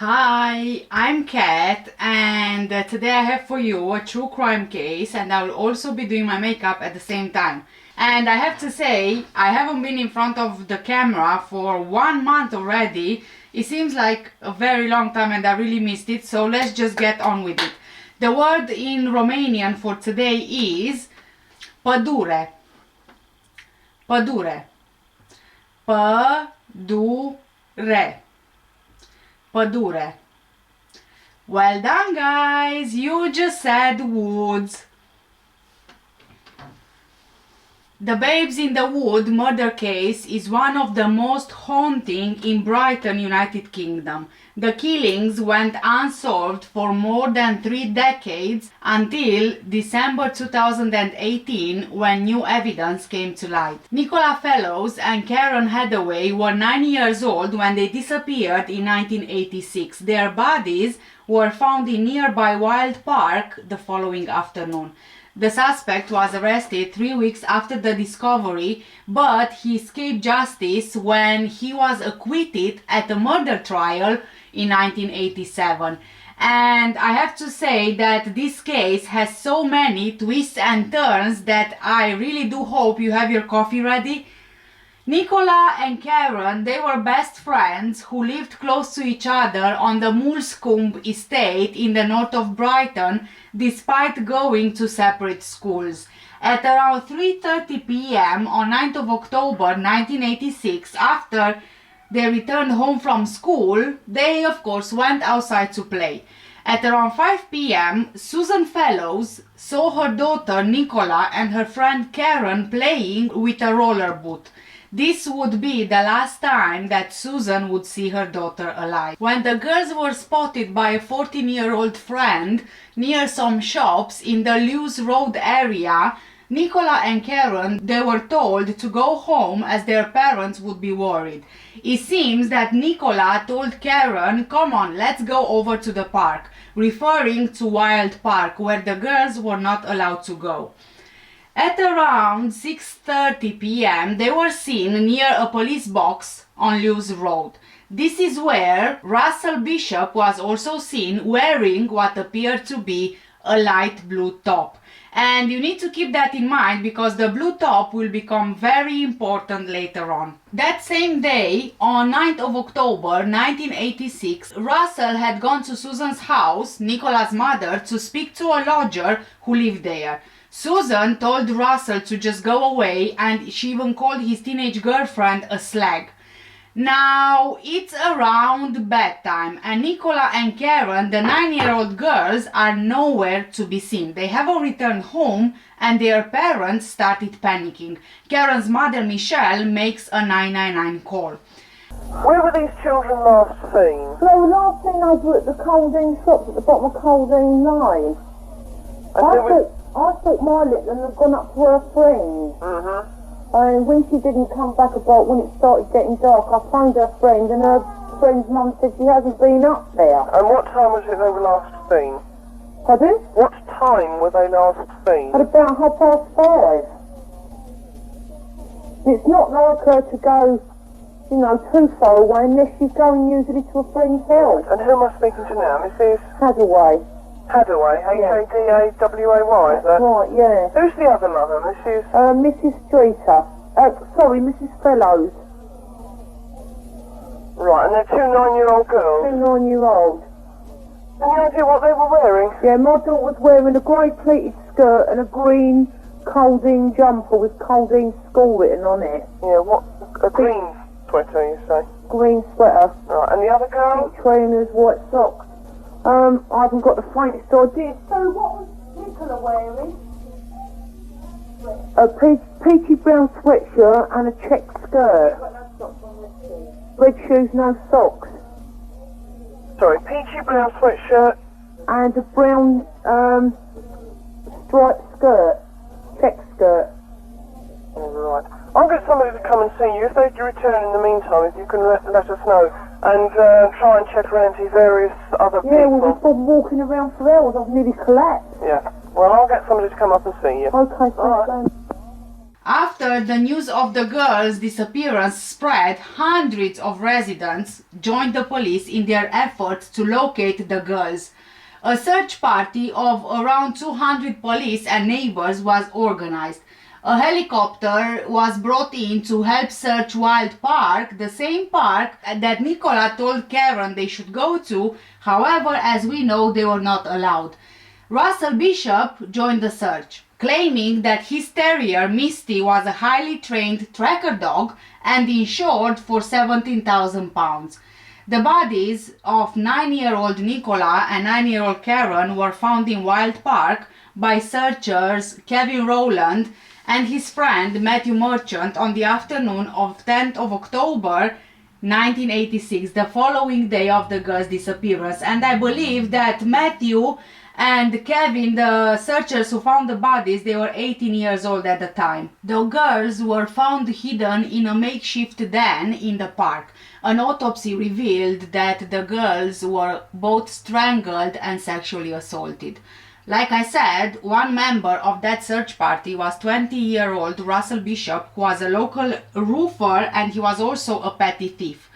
Hi, I'm Kat, and today I have for you a true crime case, and I will also be doing my makeup at the same time. And I have to say, I haven't been in front of the camera for 1 month already. It seems like a very long time and I really missed it, so let's just get on with it. The word in Romanian for today is pădure. Pădure. Pădure. Pădure. Well done, guys! You just said woods. The Babes in the Wood murder case is one of the most haunting in Brighton, United Kingdom. The killings went unsolved for more than 3 decades until December 2018 when new evidence came to light. Nicola Fellows and Karen Hadaway were 9 years old when they disappeared in 1986. Their bodies were found in nearby Wild Park the following afternoon. The suspect was arrested 3 weeks after the discovery, but he escaped justice when he was acquitted at a murder trial in 1987. And I have to say that this case has so many twists and turns that I really do hope you have your coffee ready. Nicola and Karen, they were best friends who lived close to each other on the Moulscombe estate in the north of Brighton, despite going to separate schools. At around 3:30 p.m. on 9th of October 1986, after they returned home from school, they of course went outside to play. At around 5 p.m., Susan Fellows saw her daughter Nicola and her friend Karen playing with a roller boot. This would be the last time that Susan would see her daughter alive. When the girls were spotted by a 14-year-old friend near some shops in the Lewes Road area, Nicola and Karen, they were told to go home as their parents would be worried. It seems that Nicola told Karen, "Come on, let's go over to the park," referring to Wild Park, where the girls were not allowed to go. At around 6:30 p.m. they were seen near a police box on Lewes Road. This is where Russell Bishop was also seen wearing what appeared to be a light blue top. And you need to keep that in mind because the blue top will become very important later on. That same day, on 9th of October 1986, Russell had gone to Susan's house, Nicola's mother, to speak to a lodger who lived there. Susan told Russell to just go away, and she even called his teenage girlfriend a slag. Now, it's around bedtime, and Nicola and Karen, the 9-year-old girls, are nowhere to be seen. They haven't returned home, and their parents started panicking. Karen's mother, Michelle, makes a 999 call. Where were these children last seen? They were last seen over at the Colding shops at the bottom of Colding Line. I thought my little had gone up to her friend. And when she didn't come back about when it started getting dark, I phoned her friend, and her friend's mum said she hasn't been up there. And what time was it they were last seen? Pardon? What time were they last seen? At about 5:30. It's not like her to go, too far away unless she's going usually to a friend's house. And who am I speaking to now? Mrs. Hadaway. Hadaway, Hadaway, is that? Right, yeah. Who's the other mother, Mrs.? Mrs. Streeter. Mrs. Fellows. Right, and they're 2 9-year-old girls? 2 9-year-olds. Any idea what they were wearing? Yeah, my daughter was wearing a grey pleated skirt and a green Colding jumper with Colding School written on it. Yeah, what? A green sweater, you say? Green sweater. Right, and the other girl? Pink trainers, white socks. I haven't got the faintest idea. So what was Nicola wearing? A peachy brown sweatshirt and a check skirt. Red shoes, no socks. Sorry, peachy brown sweatshirt. And a brown striped skirt. Check skirt. Right. I'll get somebody to come and see you. If they return in the meantime, if you can let us know. And try and check around these various other people. Yeah, well, we've been walking around for hours. I've nearly collapsed. Yeah. Well, I'll get somebody to come up and see you. Okay, thanks. After the news of the girls' disappearance spread, hundreds of residents joined the police in their efforts to locate the girls. A search party of around 200 police and neighbors was organized. A helicopter was brought in to help search Wild Park, the same park that Nicola told Karen they should go to. However, as we know, they were not allowed. Russell Bishop joined the search, claiming that his terrier Misty was a highly trained tracker dog and insured for £17,000. The bodies of 9-year-old Nicola and 9-year-old Karen were found in Wild Park by searchers Kevin Rowland and his friend Matthew Merchant on the afternoon of 10th of October 1986, the following day of the girls' disappearance. And I believe that Matthew and Kevin, the searchers who found the bodies, they were 18 years old at the time. The girls were found hidden in a makeshift den in the park. An autopsy revealed that the girls were both strangled and sexually assaulted. Like I said, one member of that search party was 20-year-old Russell Bishop, who was a local roofer and he was also a petty thief.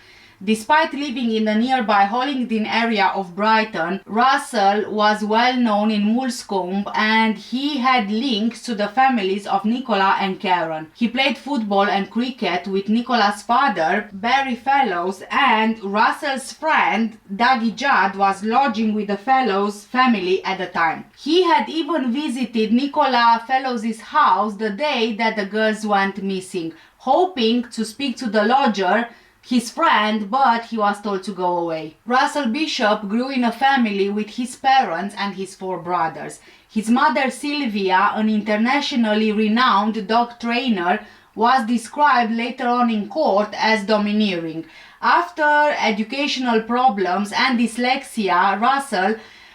Despite living in the nearby Hollingdon area of Brighton, Russell was well known in Moulscombe and he had links to the families of Nicola and Karen. He played football and cricket with Nicola's father, Barry Fellows, and Russell's friend, Dougie Judd, was lodging with the Fellows family at the time. He had even visited Nicola Fellows' house the day that the girls went missing, hoping to speak to the lodger, his friend, but he was told to go away. Russell Bishop grew in a family with his parents and his 4 brothers. His mother Sylvia, an internationally renowned dog trainer, was described later on in court as domineering. After educational problems and dyslexia, Russell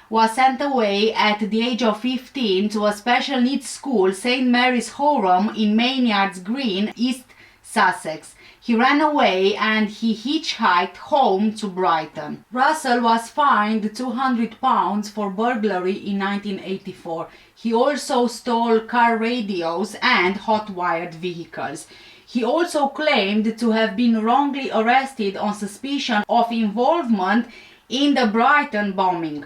was sent away at the age of 15 to a special needs school, St. Mary's Horam in Maynards Green, East Sussex. He ran away and he hitchhiked home to Brighton. Russell was fined £200 for burglary in 1984. He also stole car radios and hot-wired vehicles. He also claimed to have been wrongly arrested on suspicion of involvement in the Brighton bombing.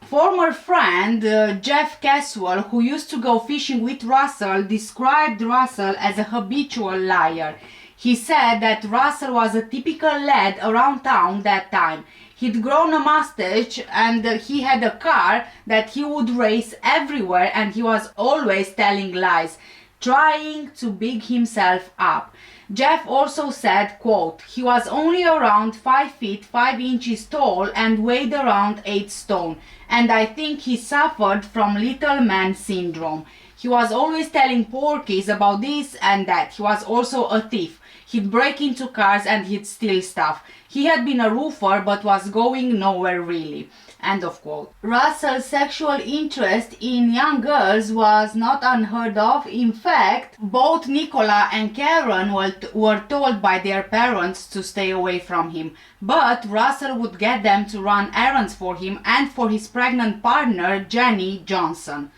Former friend Jeff Caswell, who used to go fishing with Russell, described Russell as a habitual liar. He said that Russell was a typical lad around town that time. He'd grown a mustache and he had a car that he would race everywhere, and he was always telling lies, trying to big himself up. Jeff also said, quote, he was only around 5 feet 5 inches tall and weighed around 8 stone, and I think he suffered from little man syndrome. He was always telling porkies about this and that. He was also a thief. He'd break into cars and he'd steal stuff. He had been a roofer but was going nowhere really. End of quote. Russell's sexual interest in young girls was not unheard of. In fact, both Nicola and Karen were told by their parents to stay away from him. But Russell would get them to run errands for him and for his pregnant partner, Jenny Johnson.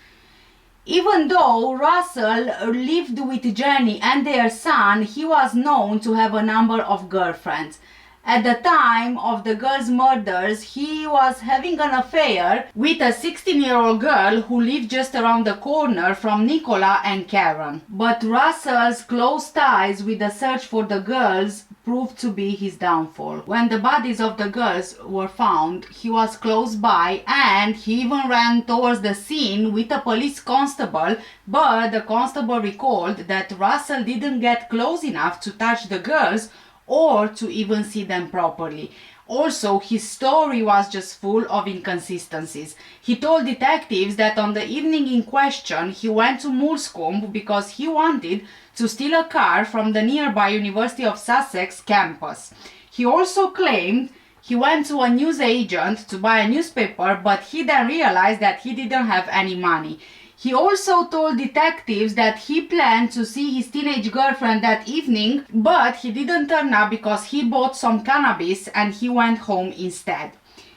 Even though Russell lived with Jenny and their son, he was known to have a number of girlfriends. At the time of the girls' murders, he was having an affair with a 16-year-old girl who lived just around the corner from Nicola and Karen. But Russell's close ties with the search for the girls proved to be his downfall. When the bodies of the girls were found, he was close by and he even ran towards the scene with a police constable, but the constable recalled that Russell didn't get close enough to touch the girls or to even see them properly. Also, his story was just full of inconsistencies. He told detectives that on the evening in question, he went to Moulscombe because he wanted to steal a car from the nearby University of Sussex campus. He also claimed he went to a newsagent to buy a newspaper, but he then realized that he didn't have any money. He also told detectives that he planned to see his teenage girlfriend that evening, but he didn't turn up because he bought some cannabis and he went home instead.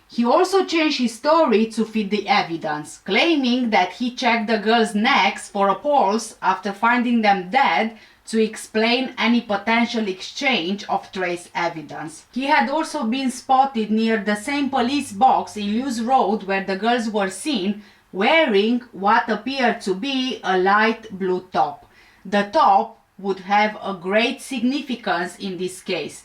He also changed his story to fit the evidence, claiming that he checked the girls' necks for a pulse after finding them dead to explain any potential exchange of trace evidence. He had also been spotted near the same police box in Lewes Road where the girls were seen, wearing what appeared to be a light blue top. The top would have a great significance in this case.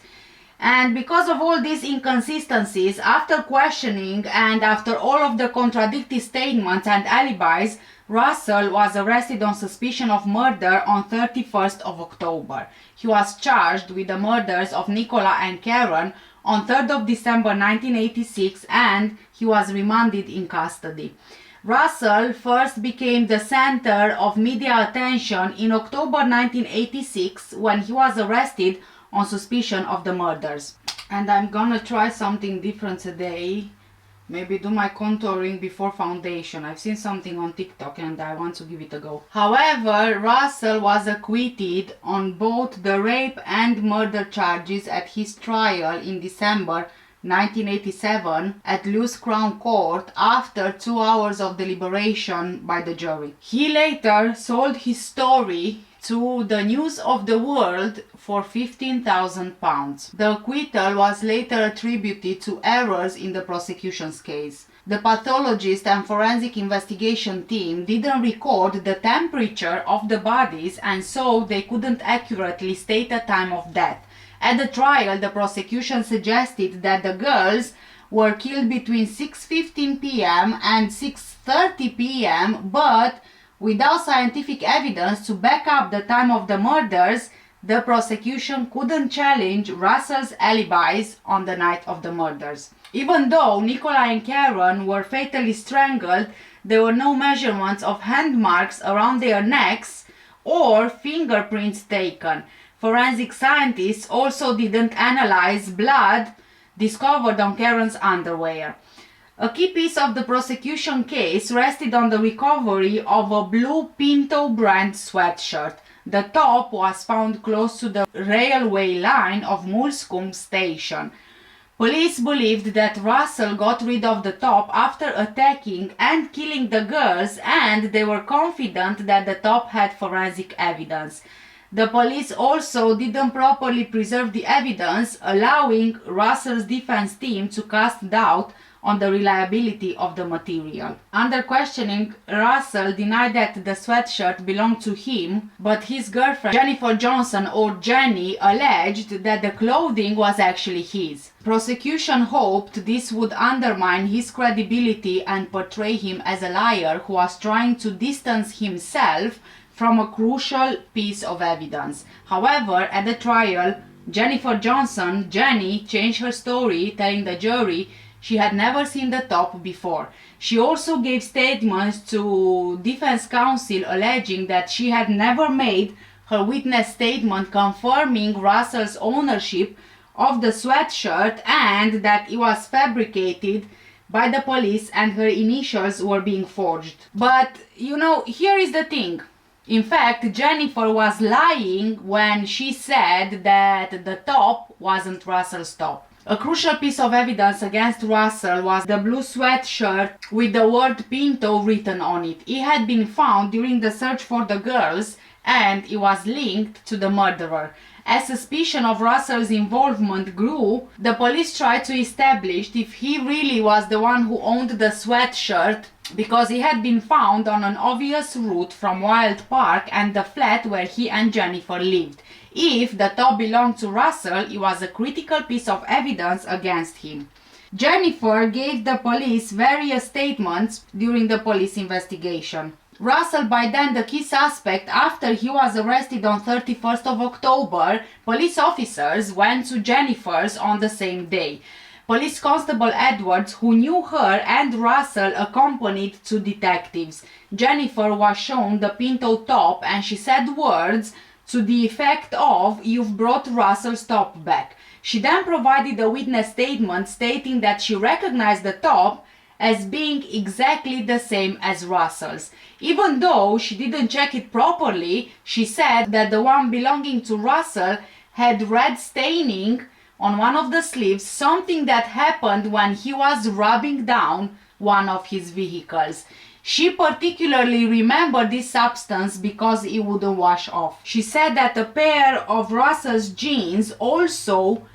And because of all these inconsistencies, after questioning and after all of the contradictory statements and alibis, Russell was arrested on suspicion of murder on 31st of October. He was charged with the murders of Nicola and Karen on 3rd of December 1986, and he was remanded in custody. Russell first became the center of media attention in October 1986 when he was arrested on suspicion of the murders. And I'm gonna try something different today. Maybe do my contouring before foundation. I've seen something on TikTok and I want to give it a go. However, Russell was acquitted on both the rape and murder charges at his trial in December 1987 at Lewes Crown Court after 2 hours of deliberation by the jury. He later sold his story to the News of the World for £15,000. The acquittal was later attributed to errors in the prosecution's case. The pathologist and forensic investigation team didn't record the temperature of the bodies, and so they couldn't accurately state the time of death. At the trial, the prosecution suggested that the girls were killed between 6:15 p.m. and 6:30 p.m., but without scientific evidence to back up the time of the murders, the prosecution couldn't challenge Russell's alibis on the night of the murders. Even though Nicola and Karen were fatally strangled, there were no measurements of hand marks around their necks or fingerprints taken. Forensic scientists also didn't analyze blood discovered on Karen's underwear. A key piece of the prosecution case rested on the recovery of a blue Pinto brand sweatshirt. The top was found close to the railway line of Mulscombe station. Police believed that Russell got rid of the top after attacking and killing the girls, and they were confident that the top had forensic evidence. The police also didn't properly preserve the evidence, allowing Russell's defense team to cast doubt on the reliability of the material. Under questioning, Russell denied that the sweatshirt belonged to him, but his girlfriend Jennifer Johnson, or Jenny, alleged that the clothing was actually his. Prosecution hoped this would undermine his credibility and portray him as a liar who was trying to distance himself from a crucial piece of evidence. However, at the trial, Jennifer Johnson, Jenny, changed her story, telling the jury she had never seen the top before. She also gave statements to defense counsel alleging that she had never made her witness statement confirming Russell's ownership of the sweatshirt and that it was fabricated by the police and her initials were being forged. But, here is the thing. In fact, Jennifer was lying when she said that the top wasn't Russell's top. A crucial piece of evidence against Russell was the blue sweatshirt with the word Pinto written on it. It had been found during the search for the girls and it was linked to the murderer. As suspicion of Russell's involvement grew, the police tried to establish if he really was the one who owned the sweatshirt, because it had been found on an obvious route from Wild Park and the flat where he and Jennifer lived. If the top belonged to Russell, it was a critical piece of evidence against him. Jennifer gave the police various statements during the police investigation. Russell, by then the key suspect, after he was arrested on 31st of October, police officers went to Jennifer's on the same day. Police Constable Edwards, who knew her and Russell, accompanied two detectives. Jennifer was shown the Pinto top and she said words to the effect of, "You've brought Russell's top back." She then provided a witness statement stating that she recognized the top as being exactly the same as Russell's. Even though she didn't check it properly, she said that the one belonging to Russell had red staining on one of the sleeves, something that happened when he was rubbing down one of his vehicles. She particularly remembered this substance because it wouldn't wash off. She said that a pair of Russell's jeans also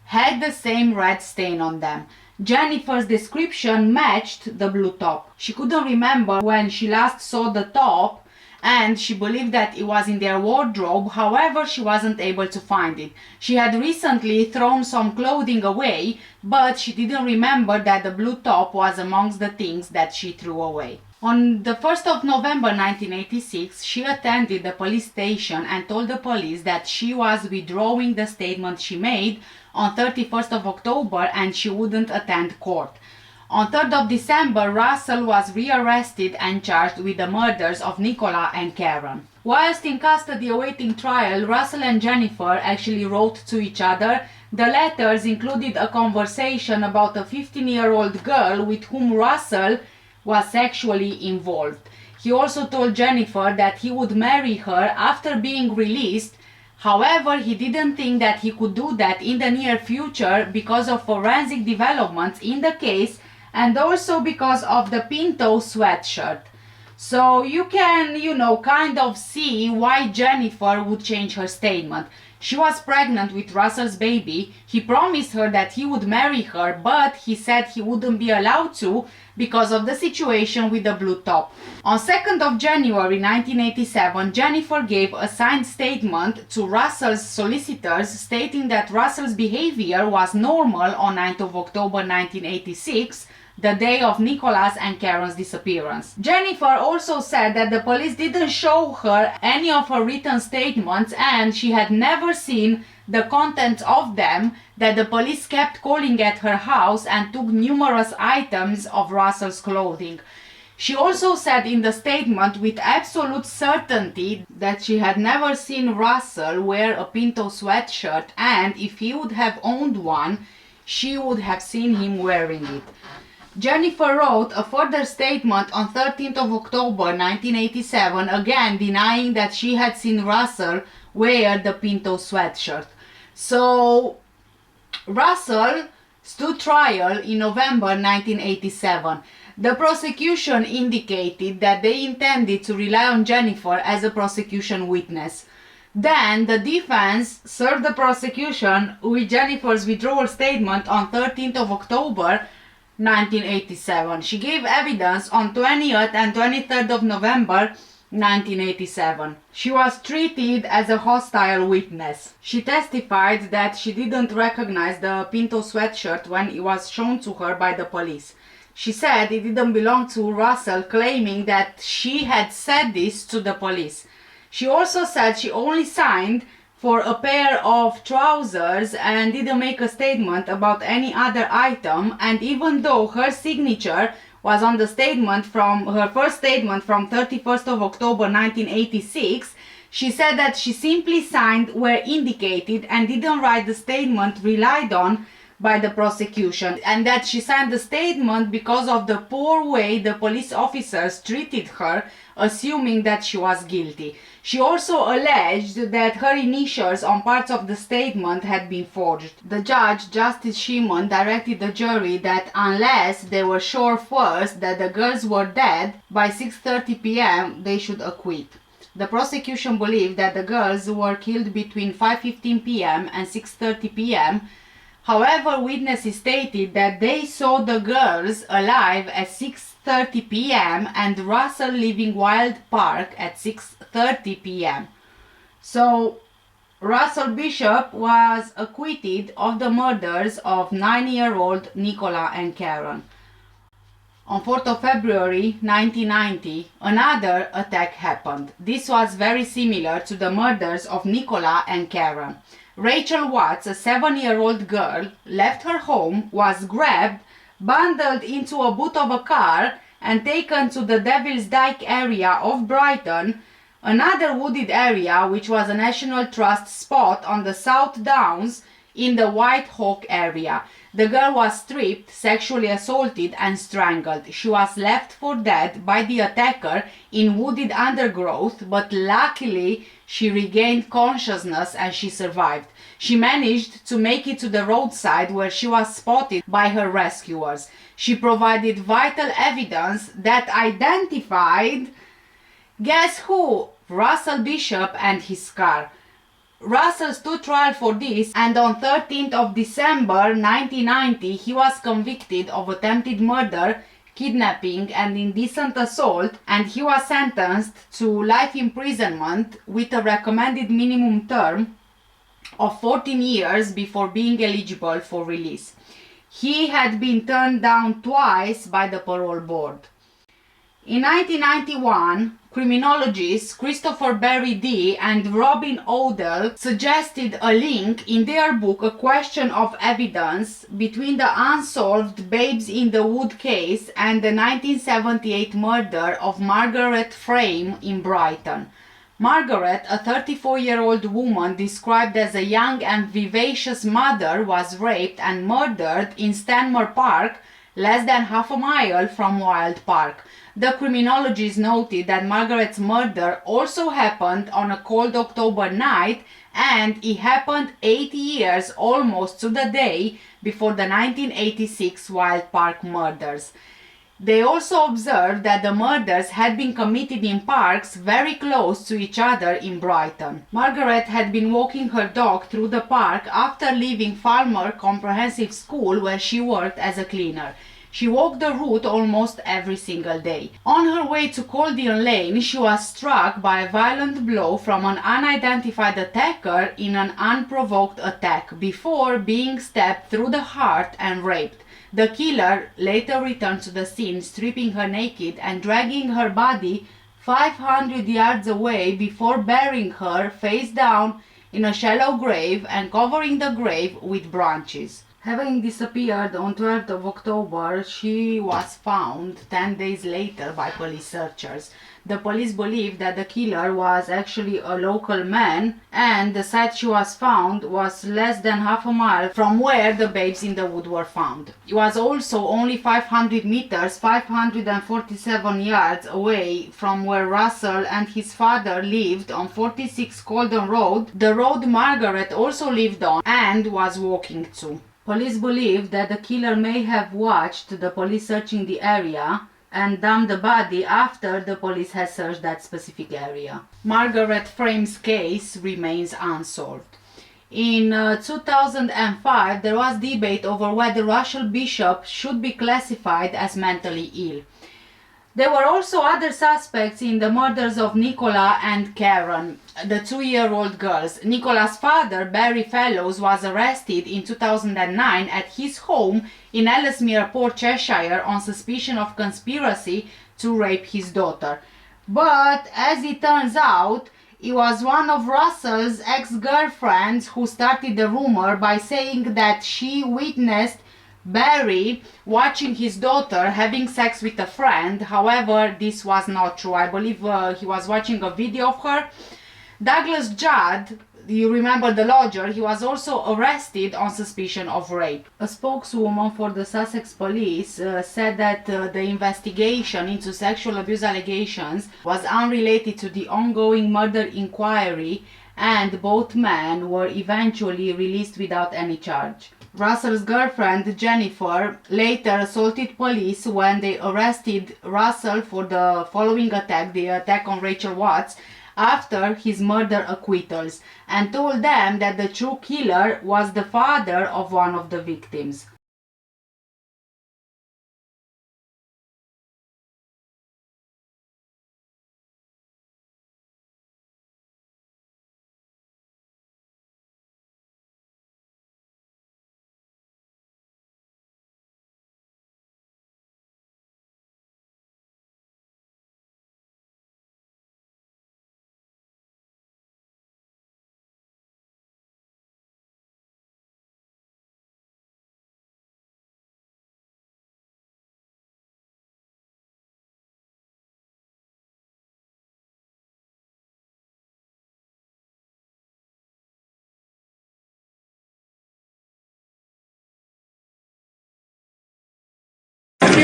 had the same red stain on them. Jennifer's description matched the blue top. She couldn't remember when she last saw the top, and she believed that it was in their wardrobe. However, she wasn't able to find it. She had recently thrown some clothing away, but she didn't remember that the blue top was amongst the things that she threw away. On the 1st of November 1986, she attended the police station and told the police that she was withdrawing the statement she made on 31st of October and she wouldn't attend court. On 3rd of December, Russell was rearrested and charged with the murders of Nicola and Karen. Whilst in custody awaiting trial, Russell and Jennifer actually wrote to each other. The letters included a conversation about a 15-year-old girl with whom Russell was sexually involved. He also told Jennifer that he would marry her after being released. However, he didn't think that he could do that in the near future because of forensic developments in the case and also because of the Pinto sweatshirt. So you can, kind of see why Jennifer would change her statement. She was pregnant with Russell's baby. He promised her that he would marry her, but he said he wouldn't be allowed to because of the situation with the blue top. On 2nd of January 1987, Jennifer gave a signed statement to Russell's solicitors stating that Russell's behavior was normal on 9th of October 1986, the day of Nicola's and Karen's disappearance. Jennifer also said that the police didn't show her any of her written statements and she had never seen the contents of them, that the police kept calling at her house and took numerous items of Russell's clothing. She also said in the statement with absolute certainty that she had never seen Russell wear a Pinto sweatshirt, and if he would have owned one, she would have seen him wearing it. Jennifer wrote a further statement on 13th of October 1987, again denying that she had seen Russell wear the Pinto sweatshirt. So Russell stood trial in November 1987. The prosecution indicated that they intended to rely on Jennifer as a prosecution witness. Then the defense served the prosecution with Jennifer's withdrawal statement on 13th of October 1987. She gave evidence on 20th and 23rd of November 1987. She was treated as a hostile witness. She testified that she didn't recognize the Pinto sweatshirt when it was shown to her by the police. She said it didn't belong to Russell, claiming that she had said this to the police. She also said she only signed for a pair of trousers and didn't make a statement about any other item, and even though her signature was on the statement from her first statement from 31st of October 1986, she said that she simply signed where indicated and didn't write the statement relied on by the prosecution, and that she signed the statement because of the poor way the police officers treated her, assuming that she was guilty. She also alleged that her initials on parts of the statement had been forged. The judge, Justice Shimon, directed the jury that unless they were sure first that the girls were dead by 6:30 p.m., they should acquit. The prosecution believed that the girls were killed between 5:15 p.m. and 6:30 p.m. However, witnesses stated that they saw the girls alive at 6:30 p.m. and Russell leaving Wild Park at 6:30 p.m. So, Russell Bishop was acquitted of the murders of 9-year-old Nicola and Karen. On 4th of February 1990, another attack happened. This was very similar to the murders of Nicola and Karen. Rachel Watts, a 7-year-old girl, left her home, was grabbed, bundled into a boot of a car and taken to the Devil's Dyke area of Brighton, another wooded area which was a National Trust spot on the South Downs in the White Hawk area. The girl was stripped, sexually assaulted and strangled. She was left for dead by the attacker in wooded undergrowth, but luckily she regained consciousness and she survived. She managed to make it to the roadside where she was spotted by her rescuers. She provided vital evidence that identified, guess who? Russell Bishop and his car. Russell stood trial for this, and on 13th of December 1990 he was convicted of attempted murder, kidnapping and indecent assault, and he was sentenced to life imprisonment with a recommended minimum term of 14 years before being eligible for release. He had been turned down twice by the parole board. In 1991, criminologists Christopher Berry D. and Robin Odell suggested a link in their book A Question of Evidence between the unsolved Babes in the Wood case and the 1978 murder of Margaret Frame in Brighton. Margaret, a 34-year-old woman described as a young and vivacious mother, was raped and murdered in Stanmore Park, less than half a mile from Wild Park. The criminologists noted that Margaret's murder also happened on a cold October night, and it happened 80 years almost to the day before the 1986 Wild Park murders. They also observed that the murders had been committed in parks very close to each other in Brighton. Margaret had been walking her dog through the park after leaving Falmer Comprehensive School, where she worked as a cleaner. She walked the route almost every single day. On her way to Coldion Lane, she was struck by a violent blow from an unidentified attacker in an unprovoked attack before being stabbed through the heart and raped. The killer later returned to the scene, stripping her naked and dragging her body 500 yards away before burying her face down in a shallow grave and covering the grave with branches. Having disappeared on 12th of October, she was found 10 days later by police searchers. The police believe that the killer was actually a local man, and the site she was found was less than half a mile from where the babes in the wood were found. It was also only 500 meters, 547 yards away from where Russell and his father lived on 46 Colden Road, the road Margaret also lived on and was walking to. Police believe that the killer may have watched the police searching the area and dumped the body after the police had searched that specific area. Margaret Frame's case remains unsolved. In 2005, there was debate over whether Russell Bishop should be classified as mentally ill. There were also other suspects in the murders of Nicola and Karen, the 2-year-old girls. Nicola's father, Barry Fellows, was arrested in 2009 at his home in Ellesmere Port, Cheshire, on suspicion of conspiracy to rape his daughter. But, as it turns out, it was one of Russell's ex-girlfriends who started the rumor by saying that she witnessed Barry watching his daughter having sex with a friend. However, this was not true. I believe he was watching a video of her. Douglas Judd, you remember the lodger, he was also arrested on suspicion of rape. A spokeswoman for the Sussex police said that the investigation into sexual abuse allegations was unrelated to the ongoing murder inquiry, and both men were eventually released without any charge. Russell's girlfriend, Jennifer, later assaulted police when they arrested Russell for the following attack, the attack on Rachel Watts, after his murder acquittals, and told them that the true killer was the father of one of the victims.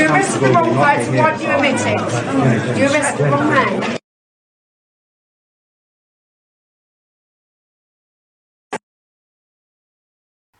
You arrested the wrong person, why do you admit it? You arrested the wrong man.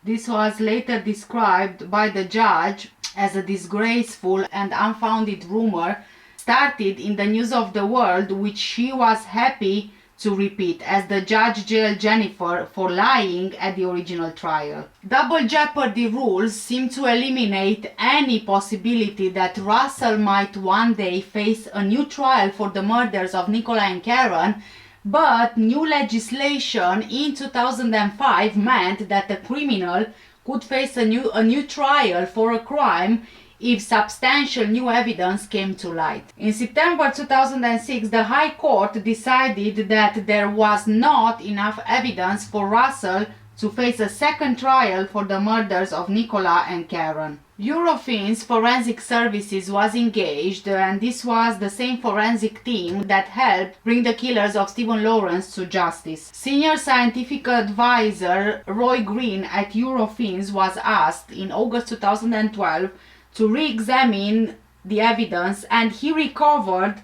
This was later described by the judge as a disgraceful and unfounded rumor started in the news of the world, which she was happy to repeat, as the judge jailed Jennifer for lying at the original trial. Double jeopardy rules seem to eliminate any possibility that Russell might one day face a new trial for the murders of Nicola and Karen, but new legislation in 2005 meant that a criminal could face a new trial for a crime if substantial new evidence came to light. In September 2006, the High Court decided that there was not enough evidence for Russell to face a second trial for the murders of Nicola and Karen. Eurofins Forensic Services was engaged, and this was the same forensic team that helped bring the killers of Stephen Lawrence to justice. Senior scientific advisor Roy Green at Eurofins was asked in August 2012 to re-examine the evidence, and he recovered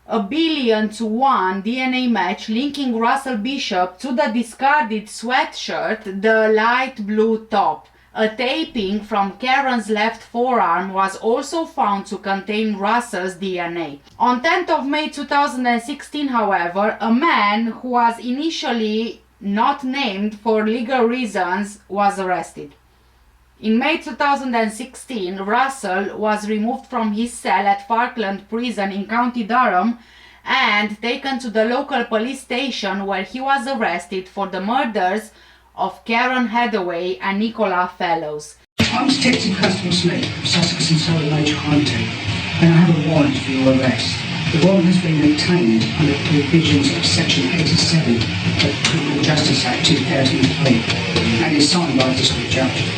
a 1,000,000,000 DNA match linking Russell Bishop to the discarded sweatshirt, the light blue top. A taping from Karen's left forearm was also found to contain Russell's DNA. On 10th of May 2016, however, a man who was initially not named for legal reasons was arrested. In May 2016, Russell was removed from his cell at Falkland Prison in County Durham and taken to the local police station, where he was arrested for the murders of Karen Hadaway and Nicola Fellows. I'm Detective Constable Smith from Sussex and Surrey Major Crime Team, and I have a warrant for your arrest. The warrant has been obtained under the provisions of Section 87 of the Criminal Justice Act 2003 and is signed by a district judge.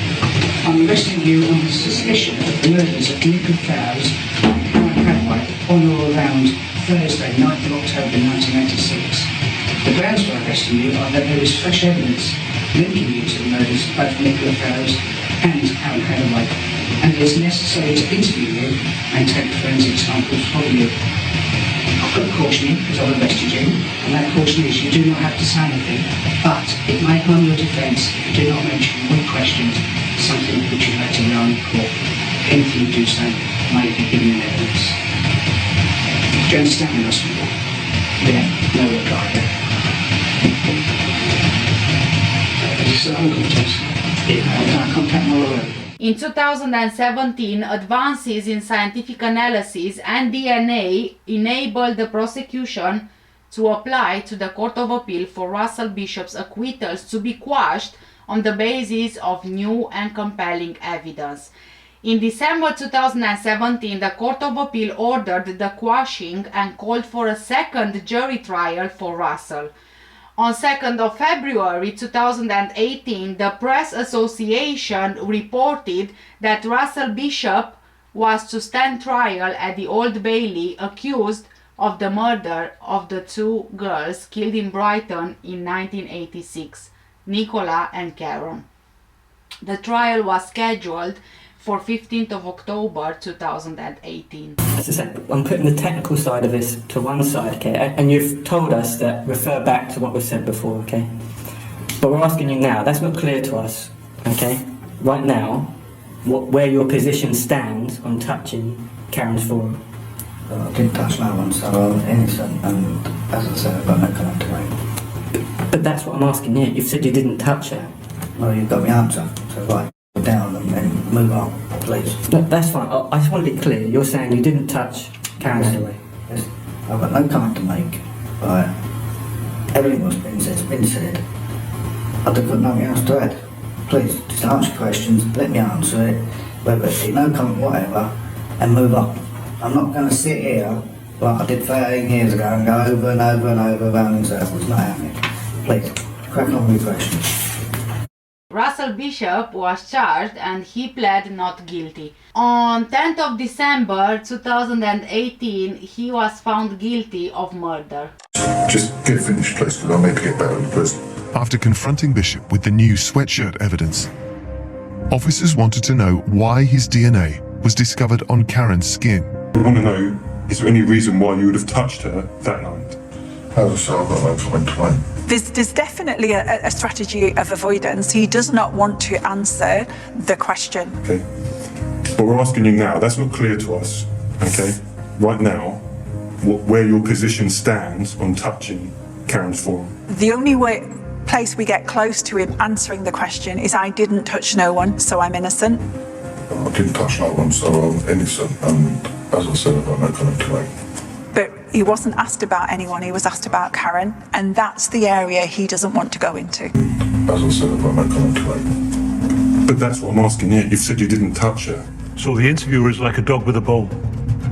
I'm arresting you on the suspicion of the murders of Nicola Fellows and Karen Hadaway on or around Thursday, 9th of October 1986. The grounds for arresting you are that there is fresh evidence linking you to the murders of both Nicola Fellows and Karen Hadaway, and it is necessary to interview you and take forensic samples from you. I've got to caution you because I've arrested you, and that caution is you do not have to say anything, but it may harm your defence if you do not mention when questioned something which you later learn in court. Anything you do say may be given in evidence. Do you understand me, Russell? Yeah, no reply. In 2017, advances in scientific analysis and DNA enabled the prosecution to apply to the Court of Appeal for Russell Bishop's acquittals to be quashed on the basis of new and compelling evidence. In December 2017, the Court of Appeal ordered the quashing and called for a second jury trial for Russell. On 2nd of February 2018, the Press Association reported that Russell Bishop was to stand trial at the Old Bailey, accused of the murder of the two girls killed in Brighton in 1986, Nicola and Karen. The trial was scheduled for 15th of October 2018. As I said, I'm putting the technical side of this to one side, okay? And you've told us that refer back to what was said before, okay? But we're asking you now, that's not clear to us, okay? Right now, where your position stands on touching Karen's forearm. I didn't touch no one, so I was innocent, and as I said, I've got no claim to make. But that's what I'm asking you. You've said you didn't touch her. Well, you've got my answer, so right. Down and then move on, please. No, that's fine. I just want to be clear. You're saying you didn't touch Karen Hadaway. Yes. I've got no comment to make. Right. Everything what's been said's been said. I've got nothing else to add. Please, just answer questions, let me answer it, whether it's no comment, whatever, and move on. I'm not going to sit here like I did 13 years ago and go over and over and over round in circles. Not happening. Please, crack on with your questions. Russell Bishop was charged and he pled not guilty. On 10th of December 2018, he was found guilty of murder. Just get finished, please, because I'll need to get back to the prison. After confronting Bishop with the new sweatshirt evidence, officers wanted to know why his DNA was discovered on Karen's skin. I want to know, is there any reason why you would have touched her that night? As I said, I've got no comment to make. There's definitely a strategy of avoidance. He does not want to answer the question. Okay. But we're asking you now, that's not clear to us, okay? Right now, where your position stands on touching Karen's forearm. The only place we get close to him answering the question is I didn't touch no one, so I'm innocent. I didn't touch no one, so I'm innocent, and as I said, I've got no comment to make. But he wasn't asked about anyone, he was asked about Karen, and that's the area he doesn't want to go into. As I said, I've got no comment to make. But that's what I'm asking you. You've said you didn't touch her. So the interviewer is like a dog with a bone.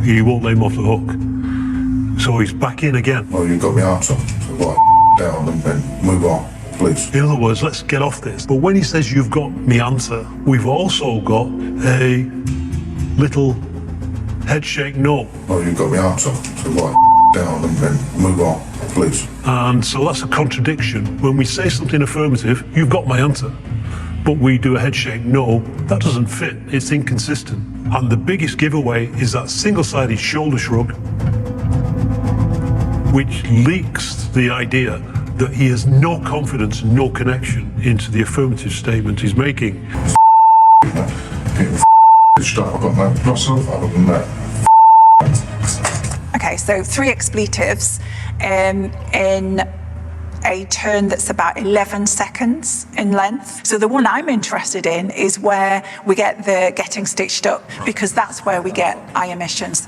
He won't let him off the hook. So he's back in again. Well, you've got my answer, so write down and then move on, please. In other words, let's get off this. But when he says you've got me answer, we've also got a little head shake no. Well, you've got my answer, so write down and then move on, please. And so that's a contradiction. When we say something affirmative, you've got my answer. But we do a head shake no, that doesn't fit. It's inconsistent. And the biggest giveaway is that single-sided shoulder shrug, which leaks the idea that he has no confidence, no connection into the affirmative statement he's making. I've got no myself other than that. Okay, so 3 expletives in a turn that's about 11 seconds in length. So the one I'm interested in is where we get the getting stitched up, because that's where we get eye emissions.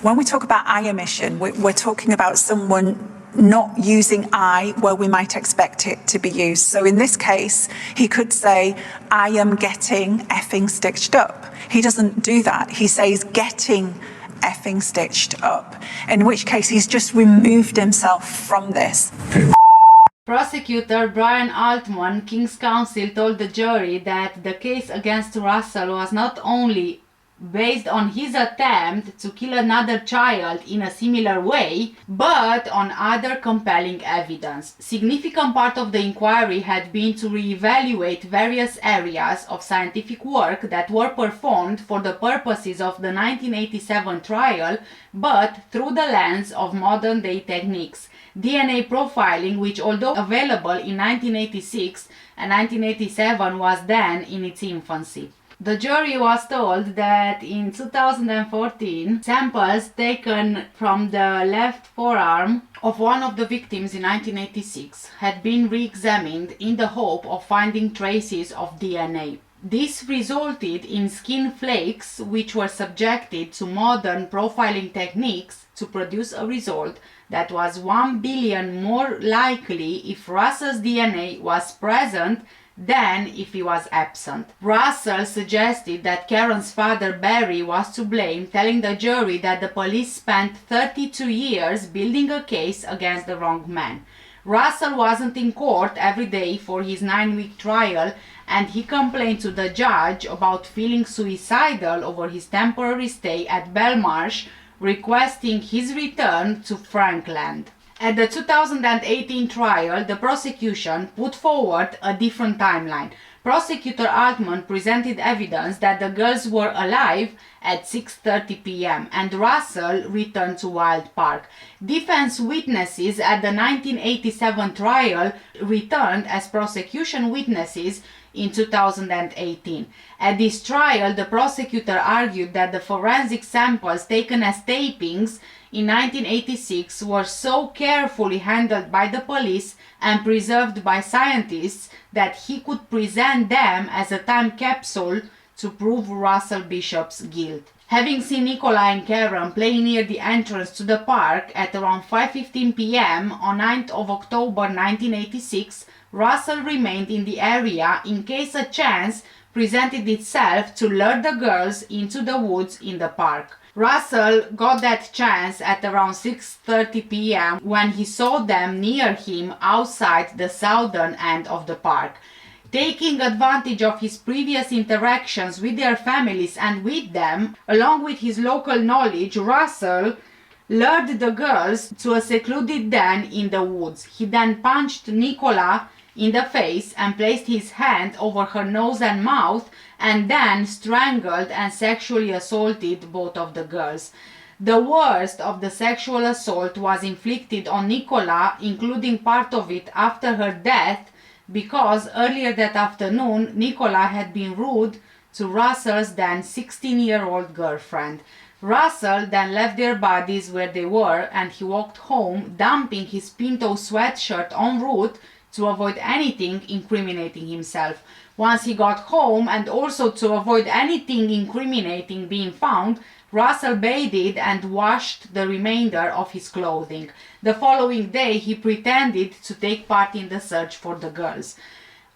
When we talk about eye emission, we're talking about someone not using I where we might expect it to be used. So in this case, he could say, I am getting effing stitched up. He doesn't do that. He says getting effing stitched up, in which case he's just removed himself from this. Prosecutor Brian Altman, King's Counsel, told the jury that the case against Russell was not only based on his attempt to kill another child in a similar way, but on other compelling evidence. Significant part of the inquiry had been to re-evaluate various areas of scientific work that were performed for the purposes of the 1987 trial, but through the lens of modern-day techniques. DNA profiling, which although available in 1986 and 1987, was then in its infancy. The jury was told that in 2014, samples taken from the left forearm of one of the victims in 1986 had been re-examined in the hope of finding traces of DNA. This resulted in skin flakes which were subjected to modern profiling techniques to produce a result that was 1 billion more likely if Russell's DNA was present than if he was absent. Russell suggested that Karen's father Barry was to blame, telling the jury that the police spent 32 years building a case against the wrong man. Russell wasn't in court every day for his 9-week trial, and he complained to the judge about feeling suicidal over his temporary stay at Belmarsh, requesting his return to Frankland. At the 2018 trial, the prosecution put forward a different timeline. Prosecutor Altman presented evidence that the girls were alive at 6:30 p.m. and Russell returned to Wild Park. Defense witnesses at the 1987 trial returned as prosecution witnesses in 2018. At this trial, the prosecutor argued that the forensic samples taken as tapings in 1986 were so carefully handled by the police and preserved by scientists that he could present them as a time capsule to prove Russell Bishop's guilt. Having seen Nicola and Karen play near the entrance to the park at around 5:15 p.m. on 9th of October 1986, Russell remained in the area in case a chance presented itself to lure the girls into the woods in the park. Russell got that chance at around 6:30 p.m. when he saw them near him outside the southern end of the park. Taking advantage of his previous interactions with their families and with them, along with his local knowledge, Russell lured the girls to a secluded den in the woods. He then punched Nicola in the face and placed his hand over her nose and mouth, and then strangled and sexually assaulted both of the girls. The worst of the sexual assault was inflicted on Nicola, including part of it after her death, because earlier that afternoon Nicola had been rude to Russell's then 16-year-old girlfriend. Russell then left their bodies where they were, and he walked home, dumping his Pinto sweatshirt en route to avoid anything incriminating himself. Once he got home, and also to avoid anything incriminating being found, Russell bathed and washed the remainder of his clothing. The following day, he pretended to take part in the search for the girls.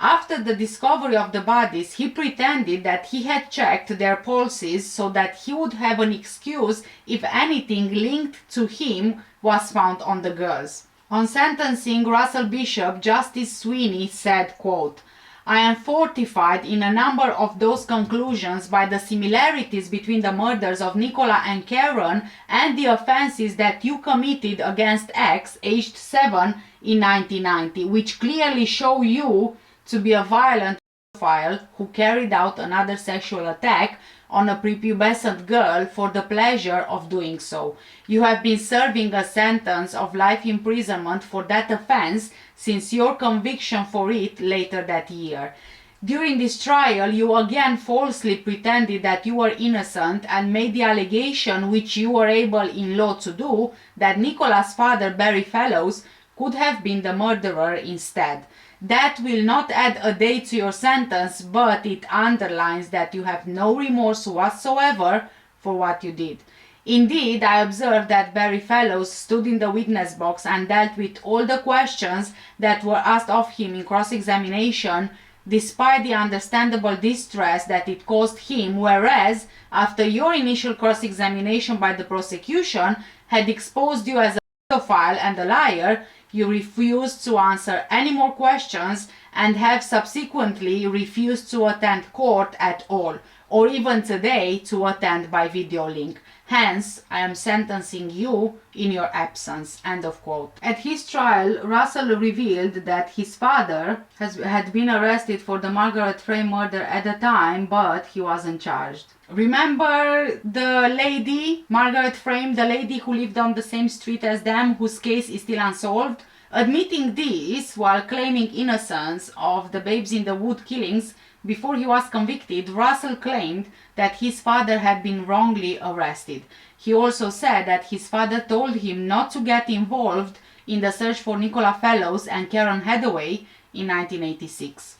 After the discovery of the bodies, he pretended that he had checked their pulses so that he would have an excuse if anything linked to him was found on the girls. On sentencing, Russell Bishop, Justice Sweeney said, quote, "I am fortified in a number of those conclusions by the similarities between the murders of Nicola and Karen and the offenses that you committed against X, aged 7, in 1990, which clearly show you to be a violent pedophile who carried out another sexual attack on a prepubescent girl for the pleasure of doing so. You have been serving a sentence of life imprisonment for that offense since your conviction for it later that year. During this trial, you again falsely pretended that you were innocent and made the allegation, which you were able in law to do, that Nicola's father, Barry Fellows, could have been the murderer instead. That will not add a day to your sentence, but it underlines that you have no remorse whatsoever for what you did. Indeed, I observed that Barry Fellows stood in the witness box and dealt with all the questions that were asked of him in cross-examination, despite the understandable distress that it caused him, whereas, after your initial cross-examination by the prosecution had exposed you as a pedophile and a liar, you refused to answer any more questions and have subsequently refused to attend court at all, or even today to attend by video link. Hence, I am sentencing you in your absence." End of quote. At his trial, Russell revealed that his father had been arrested for the Margaret Frame murder at the time, but he wasn't charged. Remember the lady, Margaret Frame, the lady who lived on the same street as them, whose case is still unsolved? Admitting this while claiming innocence of the Babes in the Wood killings, before he was convicted, Russell claimed that his father had been wrongly arrested. He also said that his father told him not to get involved in the search for Nicola Fellows and Karen Hadaway in 1986.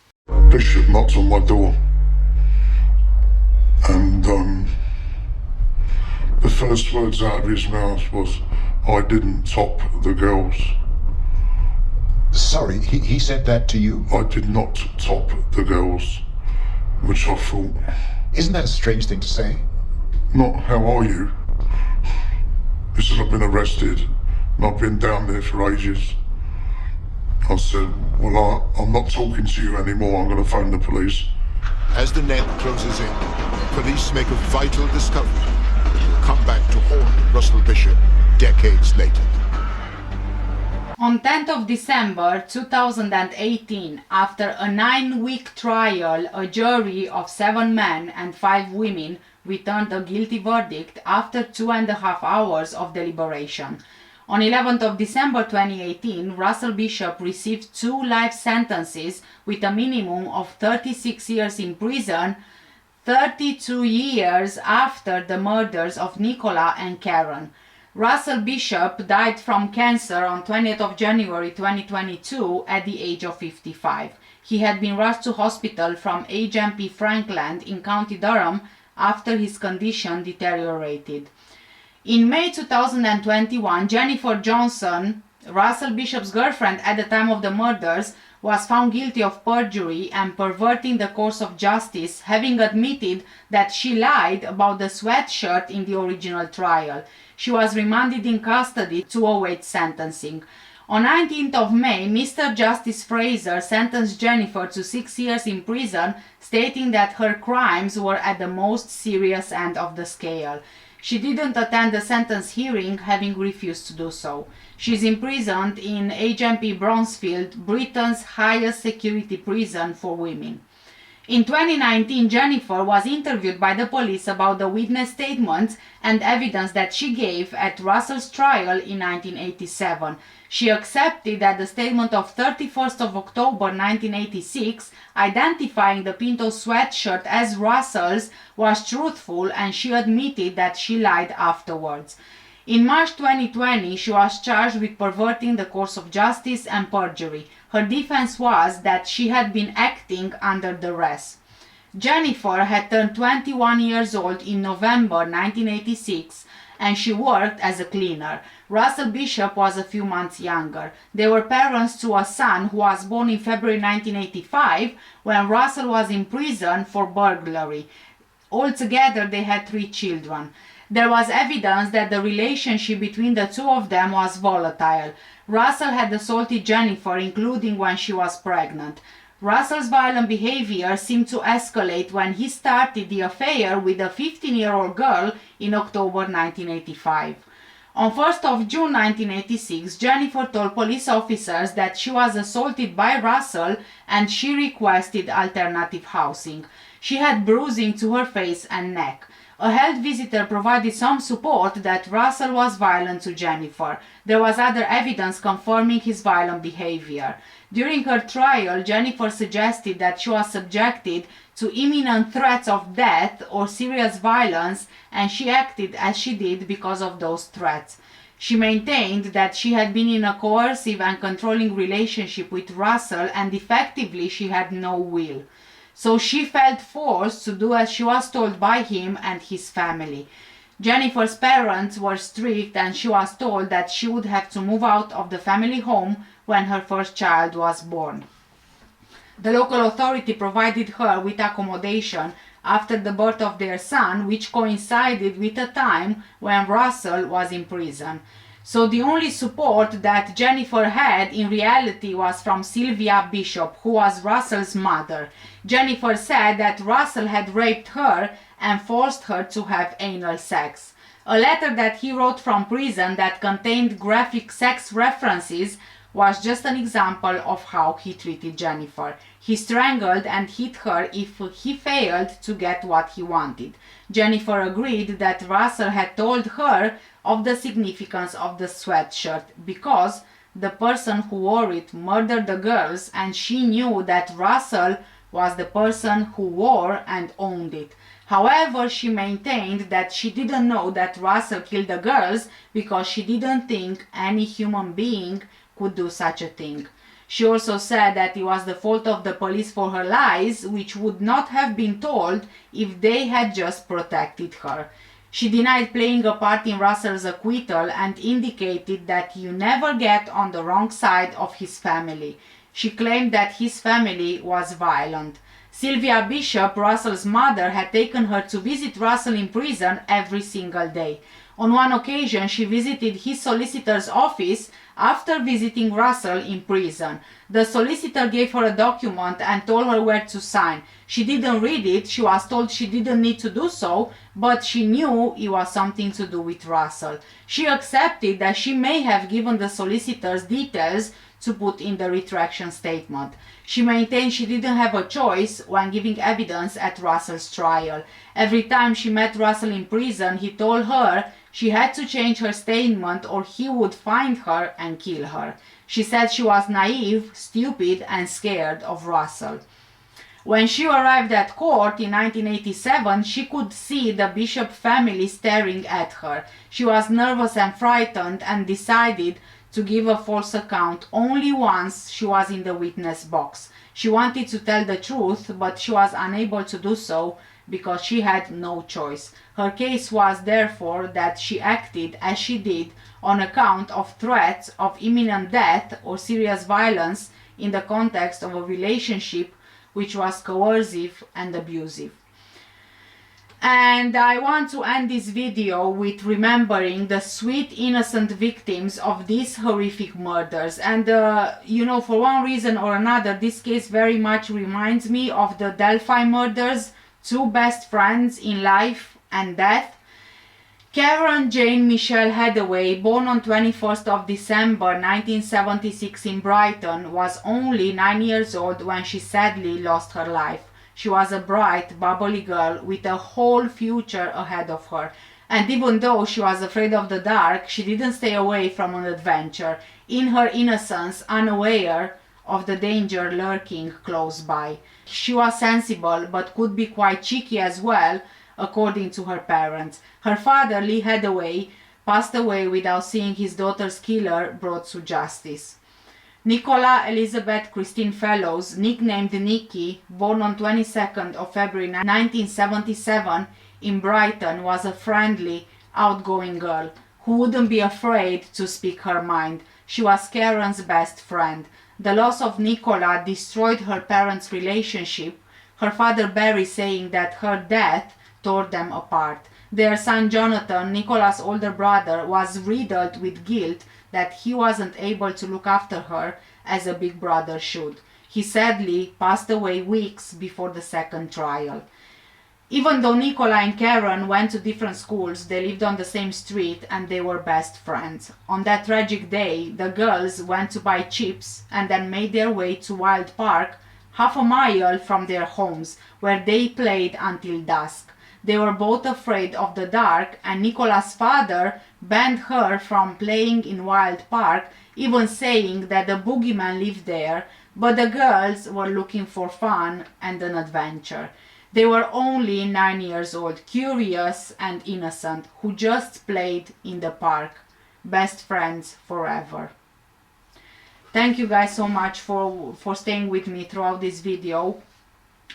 Bishop knocked on my door, and the first words out of his mouth was, "I didn't top the girls." Sorry, he said that to you? I did not top the girls, which I thought... Isn't that a strange thing to say? Not, "How are you?" He said, "I've been arrested and I've been down there for ages." I said, "Well, I'm not talking to you anymore, I'm going to phone the police." As the net closes in, police make a vital discovery. Come back to haunt Russell Bishop decades later. On 10th of December 2018, after a 9-week trial, a jury of 7 men and 5 women returned a guilty verdict after 2.5 hours of deliberation. On 11th of December 2018, Russell Bishop received 2 life sentences with a minimum of 36 years in prison, 32 years after the murders of Nicola and Karen. Russell Bishop died from cancer on 20th of January 2022 at the age of 55. He had been rushed to hospital from HMP Frankland in County Durham after his condition deteriorated. In May 2021, Jennifer Johnson, Russell Bishop's girlfriend at the time of the murders, was found guilty of perjury and perverting the course of justice, having admitted that she lied about the sweatshirt in the original trial. She was remanded in custody to await sentencing. On 19th of May, Mr. Justice Fraser sentenced Jennifer to 6 years in prison, stating that her crimes were at the most serious end of the scale. She didn't attend the sentence hearing, having refused to do so. She is imprisoned in HMP Bronzefield, Britain's highest security prison for women. In 2019, Jennifer was interviewed by the police about the witness statements and evidence that she gave at Russell's trial in 1987. She accepted that the statement of 31st of October 1986, identifying the Pinto sweatshirt as Russell's, was truthful, and she admitted that she lied afterwards. In March 2020, she was charged with perverting the course of justice and perjury. Her defense was that she had been acting under duress. Jennifer had turned 21 years old in November 1986, and she worked as a cleaner. Russell Bishop was a few months younger. They were parents to a son who was born in February 1985 when Russell was in prison for burglary. Altogether, they had 3 children. There was evidence that the relationship between the two of them was volatile. Russell had assaulted Jennifer, including when she was pregnant. Russell's violent behavior seemed to escalate when he started the affair with a 15-year-old girl in October 1985. On 1st of June 1986, Jennifer told police officers that she was assaulted by Russell and she requested alternative housing. She had bruising to her face and neck. A health visitor provided some support that Russell was violent to Jennifer. There was other evidence confirming his violent behavior. During her trial, Jennifer suggested that she was subjected to imminent threats of death or serious violence, and she acted as she did because of those threats. She maintained that she had been in a coercive and controlling relationship with Russell, and effectively she had no will. So she felt forced to do as she was told by him and his family. Jennifer's parents were strict, and she was told that she would have to move out of the family home when her first child was born. The local authority provided her with accommodation after the birth of their son, which coincided with a time when Russell was in prison. So the only support that Jennifer had in reality was from Sylvia Bishop, who was Russell's mother. Jennifer said that Russell had raped her and forced her to have anal sex. A letter that he wrote from prison that contained graphic sex references was just an example of how he treated Jennifer. He strangled and hit her if he failed to get what he wanted. Jennifer agreed that Russell had told her of the significance of the sweatshirt because the person who wore it murdered the girls, and she knew that Russell was the person who wore and owned it. However, she maintained that she didn't know that Russell killed the girls because she didn't think any human being could do such a thing. She also said that it was the fault of the police for her lies, which would not have been told if they had just protected her. She denied playing a part in Russell's acquittal and indicated that you never get on the wrong side of his family. She claimed that his family was violent. Sylvia Bishop, Russell's mother, had taken her to visit Russell in prison every single day. On one occasion, she visited his solicitor's office after visiting Russell in prison. The solicitor gave her a document and told her where to sign. She didn't read it. She was told she didn't need to do so, but she knew it was something to do with Russell. She accepted that she may have given the solicitors details to put in the retraction statement. She maintained she didn't have a choice when giving evidence at Russell's trial. Every time she met Russell in prison, he told her she had to change her statement or he would find her and kill her. She said she was naive, stupid, and scared of Russell. When she arrived at court in 1987, she could see the Bishop family staring at her. She was nervous and frightened and decided to give a false account only once she was in the witness box. She wanted to tell the truth, but she was unable to do so because she had no choice. Her case was therefore that she acted as she did on account of threats of imminent death or serious violence in the context of a relationship which was coercive and abusive. And I want to end this video with remembering the sweet innocent victims of these horrific murders. And you know, for one reason or another, this case very much reminds me of the Delphi murders, two best friends in life and death. Karen Jane Michelle Hadaway, born on 21st of December 1976 in Brighton, was only 9 years old when she sadly lost her life. She was a bright, bubbly girl with a whole future ahead of her. And even though she was afraid of the dark, she didn't stay away from an adventure, in her innocence, unaware of the danger lurking close by. She was sensible, but could be quite cheeky as well, according to her parents. Her father, Lee Hadaway, passed away without seeing his daughter's killer brought to justice. Nicola Elizabeth Christine Fellows, nicknamed Nikki, born on 22nd of February 1977 in Brighton, was a friendly, outgoing girl who wouldn't be afraid to speak her mind. She was Karen's best friend. The loss of Nicola destroyed her parents' relationship, her father Barry saying that her death tore them apart. Their son Jonathan, Nicola's older brother, was riddled with guilt that he wasn't able to look after her as a big brother should. He sadly passed away weeks before the second trial. Even though Nicola and Karen went to different schools, they lived on the same street and they were best friends. On that tragic day, the girls went to buy chips and then made their way to Wild Park, half a mile from their homes, where they played until dusk. They were both afraid of the dark, and Nicola's father banned her from playing in Wild Park, even saying that the boogeyman lived there, but the girls were looking for fun and an adventure. They were only 9 years old, curious and innocent, who just played in the park. Best friends forever. Thank you guys so much for staying with me throughout this video.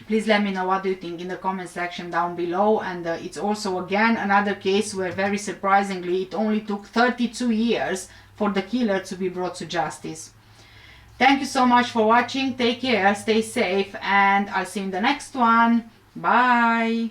Please let me know what do you think in the comment section down below. And it's also again another case where very surprisingly it only took 32 years for the killer to be brought to justice. Thank you so much for watching. Take care, stay safe, and I'll see you in the next one. Bye.